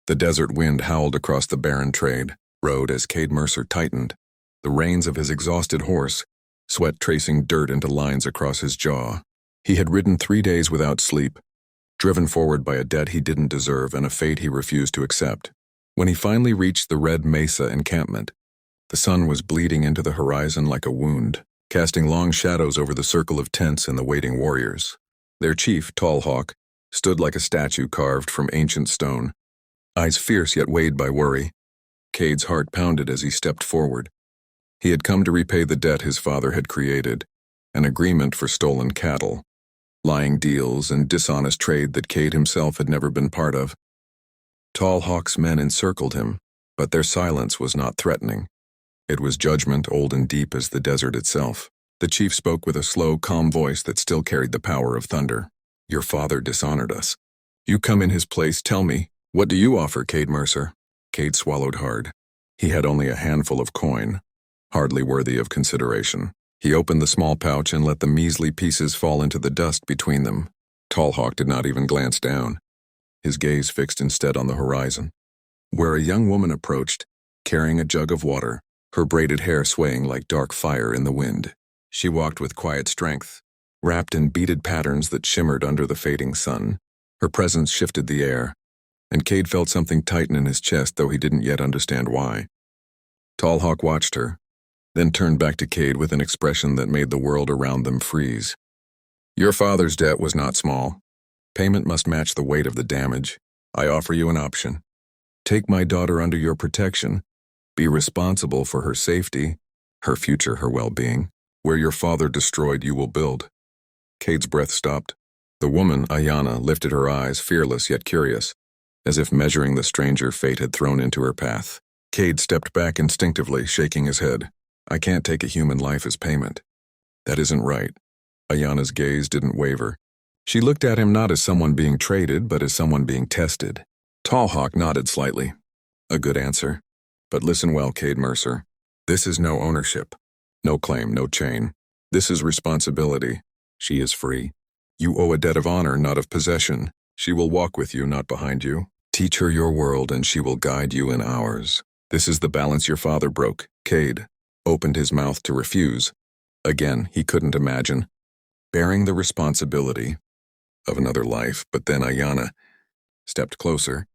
The desert wind howled across the barren road as Cade Mercer tightened, the reins of his exhausted horse, sweat tracing dirt into lines across his jaw. He had ridden 3 days without sleep, driven forward by a debt he didn't deserve and a fate he refused to accept. When he finally reached the Red Mesa encampment, the sun was bleeding into the horizon like a wound, casting long shadows over the circle of tents and the waiting warriors. Their chief, Tall Hawk, stood like a statue carved from ancient stone, eyes fierce yet weighed by worry. Cade's heart pounded as he stepped forward. He had come to repay the debt his father had created, an agreement for stolen cattle, lying deals, and dishonest trade that Cade himself had never been part of. Tall Hawk's men encircled him, but their silence was not threatening. It was judgment old and deep as the desert itself. The chief spoke with a slow, calm voice that still carried the power of thunder. "Your father dishonored us. You come in his place, tell me, what do you offer, Cade Mercer?" Cade swallowed hard. He had only a handful of coin, hardly worthy of consideration. He opened the small pouch and let the measly pieces fall into the dust between them. Tall Hawk did not even glance down, his gaze fixed instead on the horizon, where a young woman approached, carrying a jug of water, her braided hair swaying like dark fire in the wind. She walked with quiet strength, wrapped in beaded patterns that shimmered under the fading sun. Her presence shifted the air, and Cade felt something tighten in his chest, though he didn't yet understand why. Tall Hawk watched her, then turned back to Cade with an expression that made the world around them freeze. "Your father's debt was not small. Payment must match the weight of the damage. I offer you an option. Take my daughter under your protection. Be responsible for her safety, her future, her well-being. Where your father destroyed, you will build." Cade's breath stopped. The woman, Ayanna, lifted her eyes, fearless yet curious, as if measuring the stranger fate had thrown into her path. Cade stepped back instinctively, shaking his head. "I can't take a human life as payment. That isn't right." Ayanna's gaze didn't waver. She looked at him not as someone being traded, but as someone being tested. Tall Hawk nodded slightly. "A good answer. But listen well, Cade Mercer. This is no ownership. No claim, no chain. This is responsibility. She is free. You owe a debt of honor, not of possession. She will walk with you, not behind you. Teach her your world, and she will guide you in ours. This is the balance your father broke." Cade opened his mouth to refuse. Again, he couldn't imagine bearing the responsibility of another life, but then Ayanna stepped closer,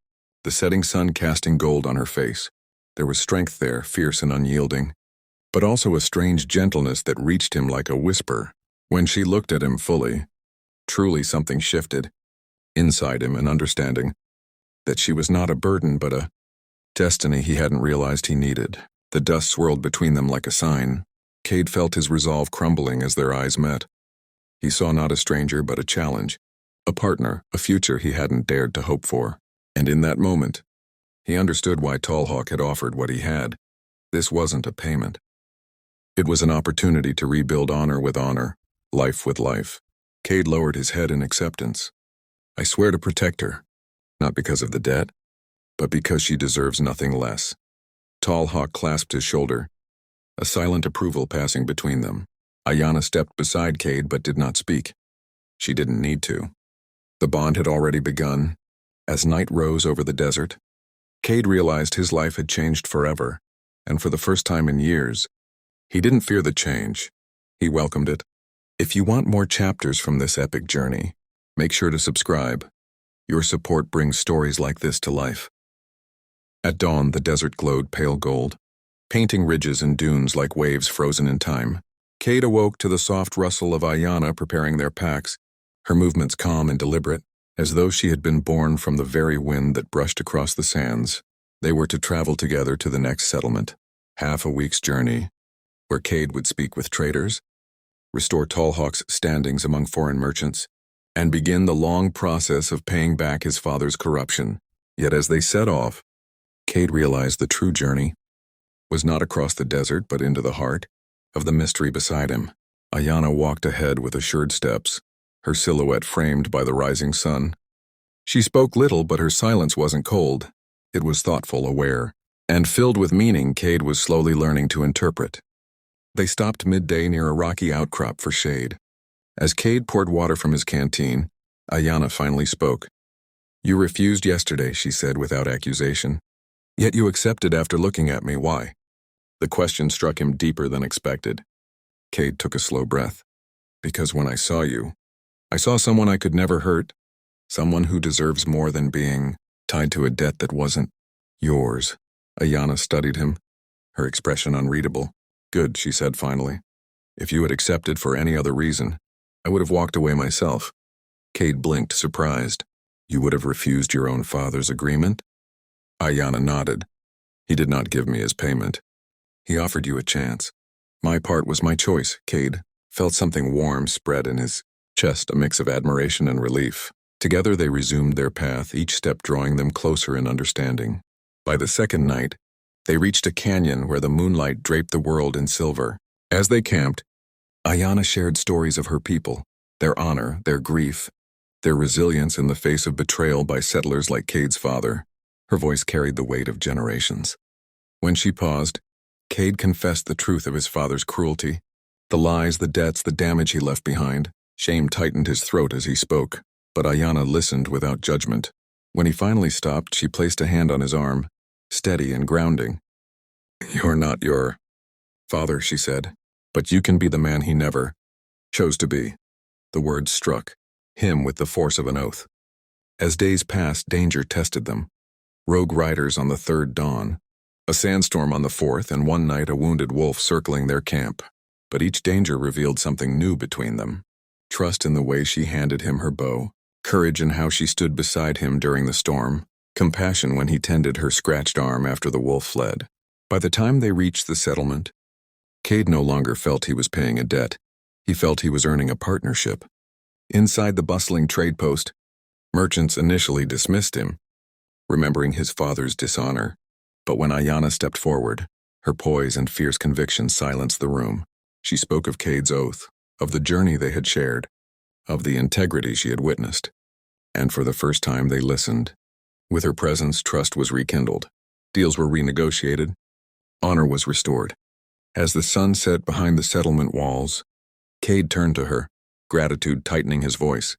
the setting sun casting gold on her face. There was strength there, fierce and unyielding, but also a strange gentleness that reached him like a whisper. When she looked at him fully, truly something shifted inside him, an understanding that she was not a burden but a destiny he hadn't realized he needed. The dust swirled between them like a sign. Cade felt his resolve crumbling as their eyes met. He saw not a stranger but a challenge, a partner, a future he hadn't dared to hope for. And in that moment, he understood why Tall Hawk had offered what he had. This wasn't a payment. It was an opportunity to rebuild honor with honor, life with life. Cade lowered his head in acceptance. "I swear to protect her, not because of the debt, but because she deserves nothing less." Tall Hawk clasped his shoulder, a silent approval passing between them. Ayanna stepped beside Cade but did not speak. She didn't need to. The bond had already begun. As night rose over the desert, Cade realized his life had changed forever, and for the first time in years, he didn't fear the change. He welcomed it. If you want more chapters from this epic journey, make sure to subscribe. Your support brings stories like this to life. At dawn, the desert glowed pale gold, painting ridges and dunes like waves frozen in time. Cade awoke to the soft rustle of Ayanna preparing their packs, her movements calm and deliberate, as though she had been born from the very wind that brushed across the sands. They were to travel together to the next settlement, half a week's journey, where Cade would speak with traders, restore Tall Hawk's standings among foreign merchants, and begin the long process of paying back his father's corruption. Yet as they set off, Cade realized the true journey was not across the desert but into the heart of the mystery beside him. Ayanna walked ahead with assured steps, her silhouette framed by the rising sun. She spoke little, but her silence wasn't cold. It was thoughtful, aware, and filled with meaning Cade was slowly learning to interpret. They stopped midday near a rocky outcrop for shade. As Cade poured water from his canteen, Ayanna finally spoke. You refused yesterday, she said without accusation. Yet you accepted after looking at me. Why? The question struck him deeper than expected. Cade took a slow breath. Because when I saw you, I saw someone I could never hurt, someone who deserves more than being tied to a debt that wasn't yours. Ayanna studied him, her expression unreadable. Good, she said finally. If you had accepted for any other reason, I would have walked away myself. Cade blinked, surprised. You would have refused your own father's agreement? Ayanna nodded. He did not give me his payment. He offered you a chance. My part was my choice. Cade felt something warm spread in his chest, a mix of admiration and relief. Together they resumed their path, each step drawing them closer in understanding. By the second night, they reached a canyon where the moonlight draped the world in silver. As they camped, Ayanna shared stories of her people, their honor, their grief, their resilience in the face of betrayal by settlers like Cade's father. Her voice carried the weight of generations. When she paused, Cade confessed the truth of his father's cruelty, the lies, the debts, the damage he left behind. Shame tightened his throat as he spoke, but Ayanna listened without judgment. When he finally stopped, she placed a hand on his arm, steady and grounding. You're not your father, she said, but you can be the man he never chose to be. The words struck him with the force of an oath. As days passed, danger tested them. Rogue riders on the third dawn, a sandstorm on the fourth, and one night a wounded wolf circling their camp. But each danger revealed something new between them. Trust in the way she handed him her bow, courage in how she stood beside him during the storm, compassion when he tended her scratched arm after the wolf fled. By the time they reached the settlement, Cade no longer felt he was paying a debt. He felt he was earning a partnership. Inside the bustling trade post, merchants initially dismissed him, remembering his father's dishonor. But when Ayanna stepped forward, her poise and fierce conviction silenced the room. She spoke of Cade's oath, of the journey they had shared, of the integrity she had witnessed. And for the first time they listened. With her presence, trust was rekindled. Deals were renegotiated. Honor was restored. As the sun set behind the settlement walls, Cade turned to her, gratitude tightening his voice.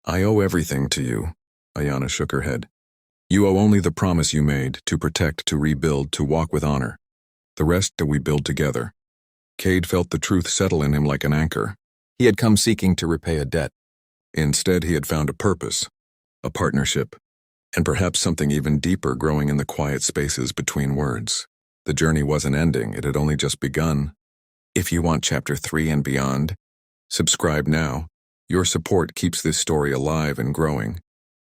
I owe everything to you. Ayanna shook her head. You owe only the promise you made, to protect, to rebuild, to walk with honor. The rest do we build together. Cade felt the truth settle in him like an anchor. He had come seeking to repay a debt. Instead, he had found a purpose, a partnership, and perhaps something even deeper growing in the quiet spaces between words. The journey wasn't ending, it had only just begun. If you want Chapter 3 and beyond, subscribe now. Your support keeps this story alive and growing.